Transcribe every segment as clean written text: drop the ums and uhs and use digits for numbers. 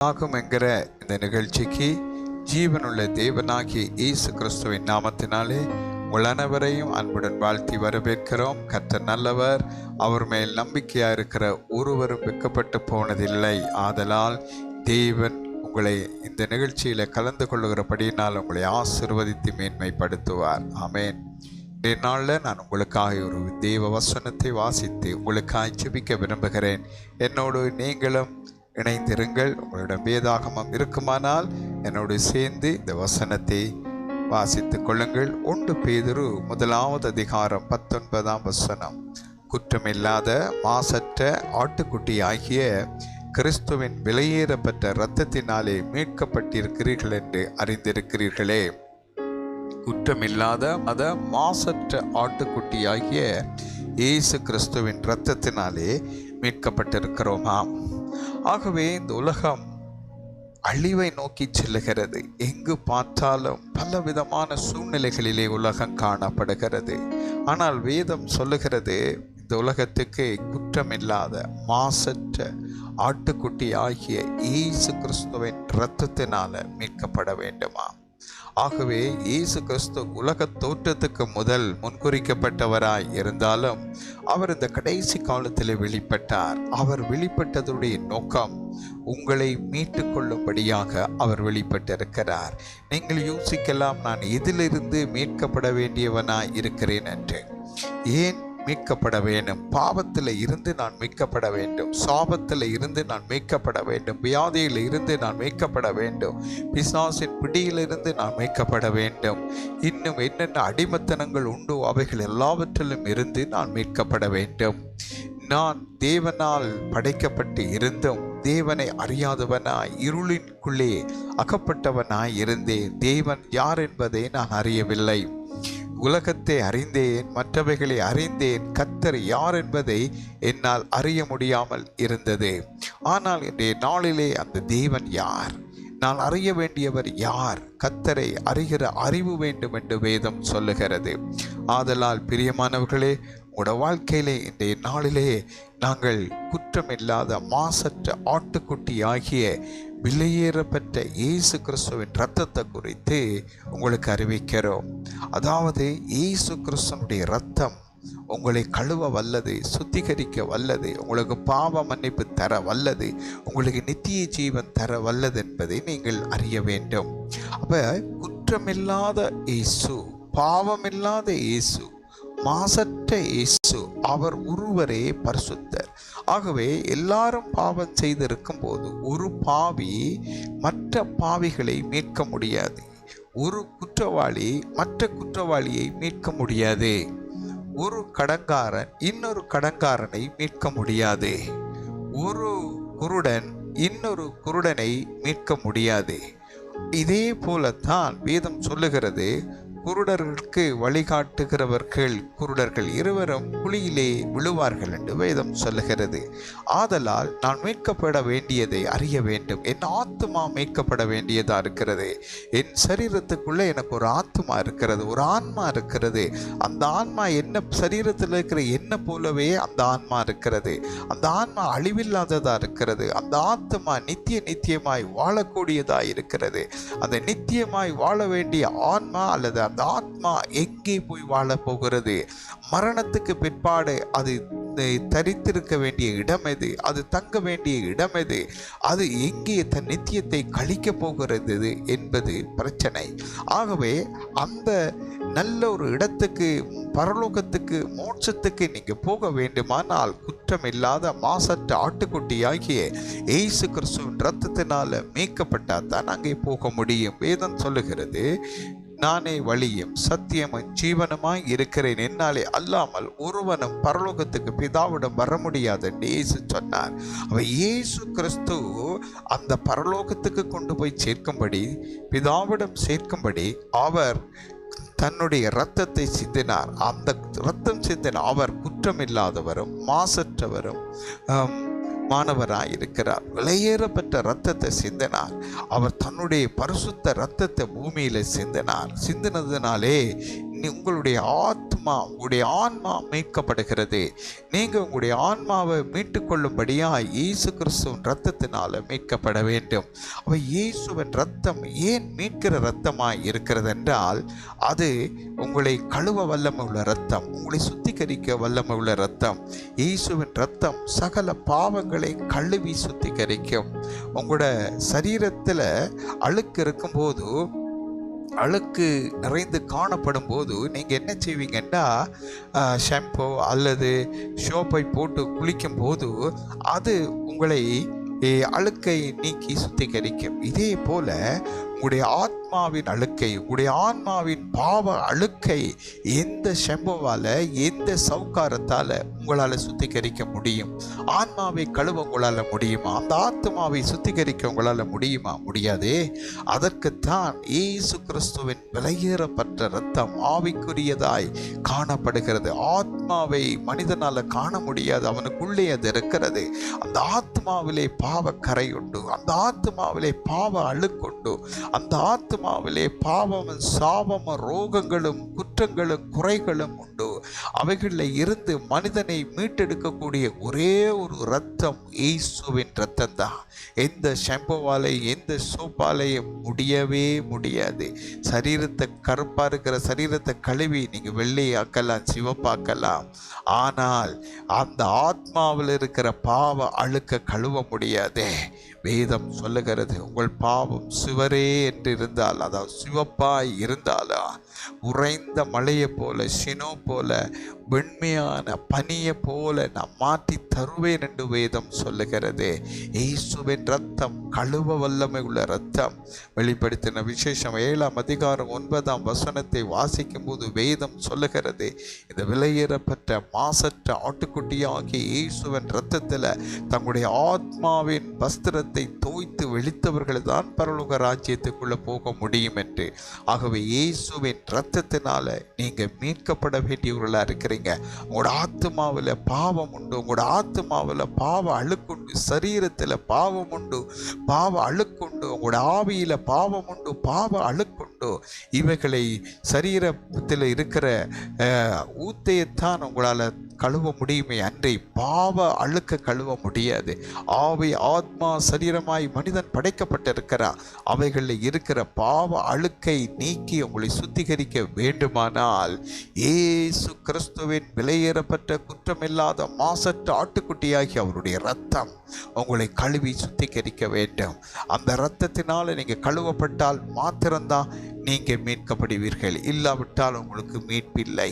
ஆகும் என்கிற இந்த நிகழ்ச்சிக்கு ஜீவனுள்ள தேவனாகிய இயேசு கிறிஸ்துவின் நாமத்தினாலே உங்கள் அனைவரையும் அன்புடன் வாழ்த்தி வரவேற்கிறோம். கர்த்தர் நல்லவர், அவர் மேல் நம்பிக்கையாக இருக்கிற ஒருவரும் வெட்கப்பட்டு போனதில்லை. ஆதலால் தேவன் உங்களை இந்த நிகழ்ச்சியில் கலந்து கொள்ளுகிறபடியினால் உங்களை ஆசீர்வதித்து மேன்மைப்படுத்துவார். ஆமேன். இன்றைய நாளில் நான் உங்களுக்காக ஒரு தேவ வசனத்தை வாசித்து உங்களுக்காக ஜெபிக்க விரும்புகிறேன். என்னோடு நீங்களும் இணைந்திருங்கள். உங்களிடம் வேதாகமம் இருக்குமானால் என்னோடு சேர்ந்து இந்த வசனத்தை வாசித்துக் கொள்ளுங்கள். 1 பேதுரு 1 அதிகாரம் 19ஆம் வசனம். குற்றமில்லாத மாசற்ற ஆட்டுக்குட்டி ஆகிய கிறிஸ்துவின் விலையேறப்பட்ட இரத்தத்தினாலே மீட்கப்பட்டிருக்கிறீர்கள் என்று அறிந்திருக்கிறீர்களே. குற்றமில்லாத மாசற்ற ஆட்டுக்குட்டி ஆகிய இயேசு கிறிஸ்துவின் இரத்தத்தினாலே மீட்கப்பட்டிருக்கிறோமாம். ஆகவே இந்த உலகம் அழிவை நோக்கி செல்லுகிறது. எங்கு பார்த்தாலும் பலவிதமான சூழ்நிலைகளிலே உலகம் காணப்படுகிறது. ஆனால் வேதம் சொல்லுகிறது, இந்த உலகத்துக்கு குற்றமில்லாத மாசற்ற ஆட்டுக்குட்டி ஆகிய இயேசு கிறிஸ்துவின் இரத்தத்தினால மீட்கப்பட வேண்டுமா. ஆகவே இயேசு கிறிஸ்து உலக தோற்றத்துக்கு முதல் முன்குறிக்கப்பட்டவராய் இருந்தாலும் அவர் இந்த கடைசி காலத்தில் வெளிப்பட்டார். அவர் வெளிப்பட்டதுடைய நோக்கம் உங்களை மீட்டு கொள்ளும்படியாக அவர் வெளிப்பட்டிருக்கிறார். நீங்கள் யோசிக்கலாம், நான் எதிலிருந்து மீட்கப்பட வேண்டியவனாய் இருக்கிறேன் என்று. ஏன் மீட்கப்பட வேண்டும்? பாவத்தில் இருந்து நான் மீட்கப்பட வேண்டும், சாபத்தில் இருந்து நான் மீட்கப்பட வேண்டும், வியாதியில் இருந்து நான் மீட்கப்பட வேண்டும், பிசாசின் பிடியிலிருந்து நான் மீட்கப்பட வேண்டும், இன்னும் என்னென்ன அடிமத்தனங்கள் உண்டோ அவைகள் எல்லாவற்றிலும் இருந்து நான் மீட்கப்பட வேண்டும். நான் தேவனால் படைக்கப்பட்டு இருந்தும் தேவனை அறியாதவனாய் இருளின்குள்ளே அகப்பட்டவனாய் இருந்தேன். தேவன் யார் என்பதை நான் அறியவில்லை. உலகத்தை அறிந்தேன், மற்றவைகளை அறிந்தேன், கர்த்தர் யார் என்பதை என்னால் அறிய முடியாமல் இருந்தது. ஆனால் இன்றைய நாளிலே அந்த தேவன் யார், நான் அறிய வேண்டியவர் யார், கர்த்தரை அறிகிற அறிவு வேண்டும் என்று வேதம் சொல்லுகிறது. ஆதலால் பிரியமானவர்களே, உங்களோட வாழ்க்கையிலே இன்றைய நாளிலே நாங்கள் குற்றமில்லாத மாசற்ற ஆட்டுக்குட்டி ஆகிய விலையேறப்பட்ட இயேசு கிறிஸ்துவின் இரத்தத்தை குறித்து உங்களுக்கு அறிவிக்கிறோம். அதாவது இயேசு கிறிஸ்துவனுடைய இரத்தம் உங்களை கழுவ வல்லது, சுத்திகரிக்க வல்லது, உங்களுக்கு பாவ மன்னிப்பு தர வல்லது, உங்களுக்கு நித்திய ஜீவன் தர வல்லது என்பதை நீங்கள் அறிய வேண்டும். அப்ப குற்றமில்லாத இயேசு, பாவமில்லாத இயேசு, மாசற்ற இயேசு, அவர் ஒருவரே பரிசுத்தர். ஆகவே எல்லாரும் பாவம் செய்திருக்கும் போது ஒரு பாவி மற்ற பாவிகளை மீட்க முடியாது. ஒரு குற்றவாளி மற்ற குற்றவாளியை மீட்க முடியாது. ஒரு கடங்காரன் இன்னொரு கடங்காரனை மீட்க முடியாது. ஒரு குருடன் இன்னொரு குருடனை மீட்க முடியாது. இதே போலத்தான் வேதம் சொல்லுகிறது, குருடர்களுக்கு வழிகாட்டுகிறவர்கள் குருடர்கள் இருவரும் குழியிலே விழுவார்கள் என்று வேதம் சொல்லுகிறது. ஆதலால் நான் மீட்கப்பட வேண்டியதை அறிய வேண்டும். என் ஆத்மா மீட்கப்பட வேண்டியதா இருக்கிறது. என் சரீரத்துக்குள்ளே எனக்கு ஒரு ஆத்மா இருக்கிறது, ஒரு ஆன்மா இருக்கிறது. அந்த ஆன்மா என்ன சரீரத்தில் இருக்கிற என்ன போலவே அந்த ஆன்மா இருக்கிறது. அந்த ஆன்மா அழிவில்லாததா இருக்கிறது. அந்த ஆத்மா நித்தியமாய் வாழக்கூடியதா இருக்கிறது. அந்த நித்தியமாய் வாழ வேண்டிய ஆன்மா அல்லது அந்த ஆத்மா எங்கே போய் வாழ போகிறது? மரணத்துக்கு பிற்பாடு அது தரித்திருக்க வேண்டிய இடம் எது? அது தங்க வேண்டிய இடம் எது? அது எங்கே தன் நித்தியத்தை கழிக்க போகிறது என்பது பிரச்சனை. ஆகவே அந்த நல்ல ஒரு இடத்துக்கு, பரலோகத்துக்கு, மோட்சத்துக்கு நீங்க போக வேண்டுமானால் குற்றமில்லாத மாசற்ற ஆட்டுக்குட்டி ஆகிய இயேசு கிறிஸ்துவின் இரத்தத்தினால மீட்கப்பட்டால் தான் அங்கே போக முடியும். வேதம் சொல்லுகிறது, நானே வழியும் சத்தியமும் ஜீவனுமாய் இருக்கிறேன், என்னாலே அல்லாமல் ஒருவனும் பரலோகத்துக்கு பிதாவிடம் வர முடியாது என்று இயேசு சொன்னார். அவர் இயேசு கிறிஸ்து அந்த பரலோகத்துக்கு கொண்டு போய் சேர்க்கும்படி, பிதாவிடம் சேர்க்கும்படி அவர் தன்னுடைய இரத்தத்தை சிந்தினார். அந்த இரத்தம் சிந்தின அவர் குற்றமில்லாதவரும் மாசற்றவரும் மாணவராயிருக்கிறார். விலையேறப்பட்ட இரத்தத்தை சிந்தினார். அவர் தன்னுடைய பரிசுத்த இரத்தத்தை பூமியில சிந்தினார். சிந்தினதுனாலே உங்களுடைய ஆத்மா, உங்களுடைய ஆன்மா மீட்கப்படுகிறது. நீங்க உங்களுடைய ஆன்மாவை மீட்டு கொள்ளும்படியா இயேசு கிறிஸ்துவின் இரத்தத்தினால மீட்கப்பட வேண்டும். அப்ப இயேசுவின் இரத்தம் ஏன் மீட்கிற இரத்தமாய் இருக்கிறது என்றால், அது உங்களை கழுவ வல்லமை உள்ள இரத்தம், உங்களை சுத்திகரிக்க வல்லமை உள்ள இரத்தம். இயேசுவின் இரத்தம் சகல பாவங்களை கழுவி சுத்திகரிக்கும். உங்களோட சரீரத்தில் அழுக்கு இருக்கும்போது, அழுக்கு நிறைந்து காணப்படும் போது நீங்கள் என்ன செய்வீங்கன்னா, ஷாம்போ அல்லது சோப்பை போட்டு குளிக்கும் போது அது உங்களை அழுக்கை நீக்கி சுத்திகரிக்கும். இதே போல உங்களுடைய ஆத்மாவின் அழுக்கை, உங்களுடைய ஆன்மாவின் பாவ அழுக்கை எந்த ஷெம்போவால, எந்த சவுக்காரத்தால் உங்களால் சுத்திகரிக்க முடியும்? ஆன்மாவை கழுவ உங்களால் முடியுமா? அந்த ஆத்மாவை சுத்திகரிக்க உங்களால் முடியுமா? முடியாதே. அதற்குத்தான் இயேசு கிறிஸ்துவின் விலையேறப்பட்ட இரத்தம் ஆவிக்குரியதாய் காணப்படுகிறது. ஆத்மாவை மனிதனால் காண முடியாது, அவனுக்குள்ளே அது இருக்கிறது. அந்த ஆத்மாவிலே பாவ கரை உண்டு, அந்த ஆத்மாவிலே பாவ அழுக்குண்டு, அந்த ஆத்மாவிலே பாவமும் சாபமும் ரோகங்களும் குற்றங்களும் குறைகளும் உண்டு. அவைகளில் இருந்து மனிதனை மீட்டெடுக்கக்கூடிய ஒரே ஒரு இரத்தம் இயேசுவின் இரத்தம் தான். எந்த ஷாம்புவாலையும் எந்த சோப்பாலையும் முடியவே முடியாது. சரீரத்தை கருப்பாக இருக்கிற சரீரத்தை கழுவி நீங்கள் வெள்ளையாக்கலாம், சிவப்பாக்கலாம். ஆனால் அந்த ஆத்மாவில் இருக்கிற பாவ அழுக்க கழுவ முடியாதே. வேதம் சொல்லுகிறது, உங்கள் பாவம் சிவரே என்று இருந்தால், அதாவது சிவப்பாய் இருந்தாலா, உறைந்த மலையை போல, சினோ போல, வெண்மையான பனியை போல நான் மாற்றி தருவேன் என்று வேதம் சொல்லுகிறது. இயேசுவின் இரத்தம் கழுவ வல்லமை உள்ள இரத்தம். வெளிப்படுத்தின விசேஷம் 7ஆம் அதிகாரம் 9ஆம் வசனத்தை வாசிக்கும் போது வேதம் சொல்லுகிறது, இந்த விலையேறப்பட்ட மாசற்ற ஆட்டுக்குட்டியாகிய இயேசுவின் இரத்தத்தில் தங்களுடைய ஆத்மாவின் வஸ்திரத்தை தோய்த்து வெளித்தவர்கள் தான் பரலோக ராஜ்யத்துக்குள்ள போக முடியும் என்று. ஆகவே இயேசுவின் இரத்தத்தினால நீங்க மீட்கப்பட வேண்டியவர்களாக இருக்கிறீங்க. உங்களோட ஆத்மாவில் பாவம் உண்டு, உங்களோட ஆத்மாவில் பாவ அழுக்குண்டு, சரீரத்தில் பாவம் உண்டு, பாவ அழுக்குண்டு, உங்களோட ஆவியில பாவம் உண்டு, பாவ அழுக்குண்டு. இவைகளை சரீரத்தில் இருக்கிற ஊத்தையத்தான் உங்களால் கழுவ முடியுமே அன்றி பாவ அழுக்க கழுவ முடியாது. ஆவி, ஆத்மா, சரீரமாய் மனிதன் படைக்கப்பட்டிருக்கிறார். அவைகளில் இருக்கிற பாவ அழுக்கை நீக்கி உங்களை சுத்திகரிக்க வேண்டுமானால் இயேசு கிறிஸ்துவின் விலையேறப்பட்ட குற்றமில்லாத மாசற்ற ஆட்டுக்குட்டியாகி அவருடைய இரத்தம் உங்களை கழுவி சுத்திகரிக்க வேண்டும். அந்த இரத்தத்தினால நீங்கள் கழுவப்பட்டால் மாத்திரம்தான் நீங்கள் மீட்கப்படுவீர்கள், இல்லாவிட்டால் உங்களுக்கு மீட்பில்லை.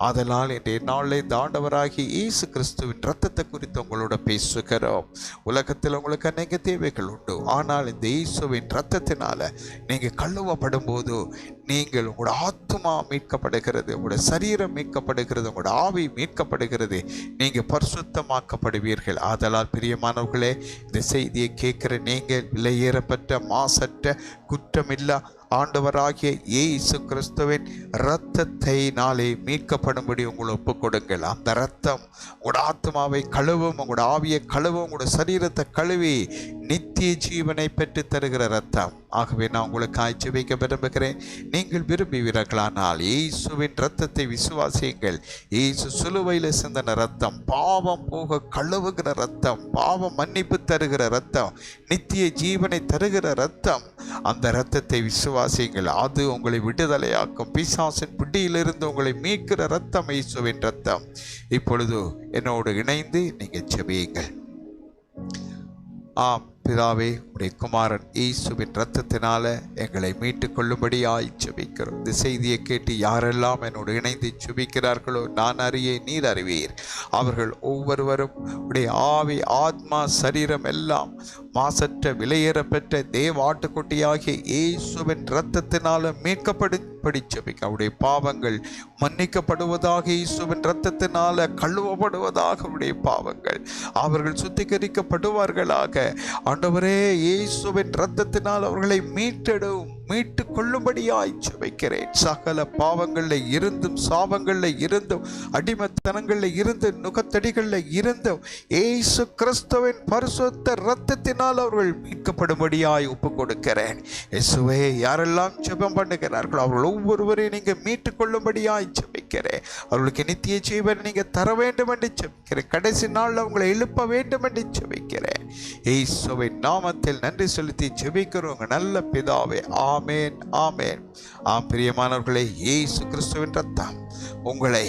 அதனால் இன்றைய நாளில் இந்த ஆண்டவராகிய இயேசு கிறிஸ்துவின் இரத்தத்தை குறித்து உங்களோட பேசுகிறோம். உலகத்தில் உங்களுக்கு அநேக தேவைகள் உண்டு, ஆனால் இந்த இயேசுவின் இரத்தத்தினால நீங்கள் கழுவப்படும் போது நீங்கள் உங்களோட ஆத்மா மீட்கப்படுகிறது, உங்களோட சரீரம் மீட்கப்படுகிறது, உங்களோட ஆவி மீட்கப்படுகிறது, நீங்கள் பரிசுத்தமாக்கப்படுவீர்கள். ஆதலால் பிரியமானவர்களே, இந்த செய்தியை கேட்கிற நீங்கள் விலையேறப்பட்ட மாசற்ற குற்றமில்லா ஆண்டவராகிய இயேசு கிறிஸ்துவின் இரத்தத்தை நாளை மீட்கப்படும்படி உங்களை ஒப்புக் கொடுங்கள். அந்த இரத்தம் உங்களோட ஆத்மாவை கழுவும், உங்களோட ஆவியை கழுவும், உங்களோட சரீரத்தை கழுவி நித்திய ஜீவனை பெற்று தருகிற இரத்தம். ஆகவே நான் உங்களுக்கு ஆய்ச்சி வைக்க விரும்புகிறேன். நீங்கள் விரும்புவீர்களானால் இயேசுவின் இரத்தத்தை விசுவாசியுங்கள். இயேசு சிலுவையில் சிந்தின இரத்தம், பாவம் போக கழுவுகிற இரத்தம், பாவம் மன்னிப்பு தருகிற இரத்தம், நித்திய ஜீவனை தருகிற இரத்தம். அந்த இரத்தத்தை விசுவாசியுங்கள். அது உங்களை விடுதலையாக்கும். பிசாசின் பிடியிலிருந்து உங்களை மீட்கிற இரத்தம் இயேசுவின் இரத்தம். இப்பொழுது என்னோடு இணைந்து நீங்கள் ஜெபியுங்கள். ஆம் பிதாவே, உடைய குமாரன் இயேசுவின் இரத்தத்தினால எங்களை மீட்டு கொள்ளும்படியாய் ஜெபிக்கிறோம். இந்த செய்தியை கேட்டு யாரெல்லாம் என்னோடு இணைந்து ஜெபிக்கிறார்களோ, நான் அறியே நீர் அறிவீர். அவர்கள் ஒவ்வொருவரும் உடைய ஆவி, ஆத்மா, சரீரம் எல்லாம் மாசற்ற விலையேறப்பெற்ற தேவ ஆட்டுக்குட்டியாகிய இயேசுவின் இரத்தத்தினால மீட்கப்படும்படி ஜெபிக்க, அவருடைய பாவங்கள் மன்னிக்கப்படுவதாக, இயேசுவின் இரத்தத்தினால கழுவப்படுவதாக, அவருடைய பாவங்கள் அவர்கள் சுத்திகரிக்கப்படுவார்களாக. ஆண்டவரே, இயேசுவின் இரத்தத்தினால் அவர்களை மீட்டெடும். மீட்டு கொள்ளும்படியாய் ஜெபிக்கிறேன். சகல பாவங்களில் இருந்தும், சாபங்களில் இருந்தும், அடிமைத்தனங்களில் இருந்து, நுகத்தடிகளில் இருந்தும் இயேசு கிறிஸ்துவின் பரிசுத்த இரத்தத்தினால் அவர்கள் மீட்கப்படும்படியாய் ஒப்பு கொடுக்கிறேன். இயேசுவே, யாரெல்லாம் ஜெபம் பண்ணுகிறார்களோ அவர்கள் ஒவ்வொருவரையும் நீங்க மீட்டு கொள்ளும்படியாய் ஜெபிக்கிறேன். அவர்களுக்கு நித்திய ஜீவனை நீங்க தர வேண்டும் என்று ஜெபிக்கிறேன். கடைசி நாள் அவங்களை எழுப்ப வேண்டும் என்று ஜெபிக்கிறேன். இயேசுவின் நாமத்தில் நன்றி செலுத்தி ஜெபிக்கிறோம் நல்ல பிதாவே. ஆமேன், ஆமேன். பிரியமானவர்களே, இயேசு கிறிஸ்துவின் ரத்தம் உங்களை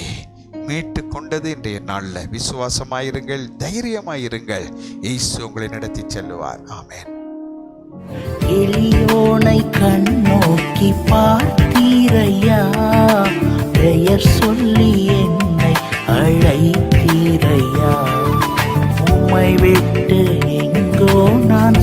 மீட்டு கொண்டது. இன்றைய நாளில் விசுவாசமாயிருங்கள், தைரியமாயிருங்கள். இயேசு உங்களை நடத்தி செல்லுவார். ஆமேன். எளியோனை கண்ணோக்கி பார்த்தீரையா, பெயர் சொல்லி என்னை அழைத்தீரையா. உம்மை விட்டு எங்கோ நான்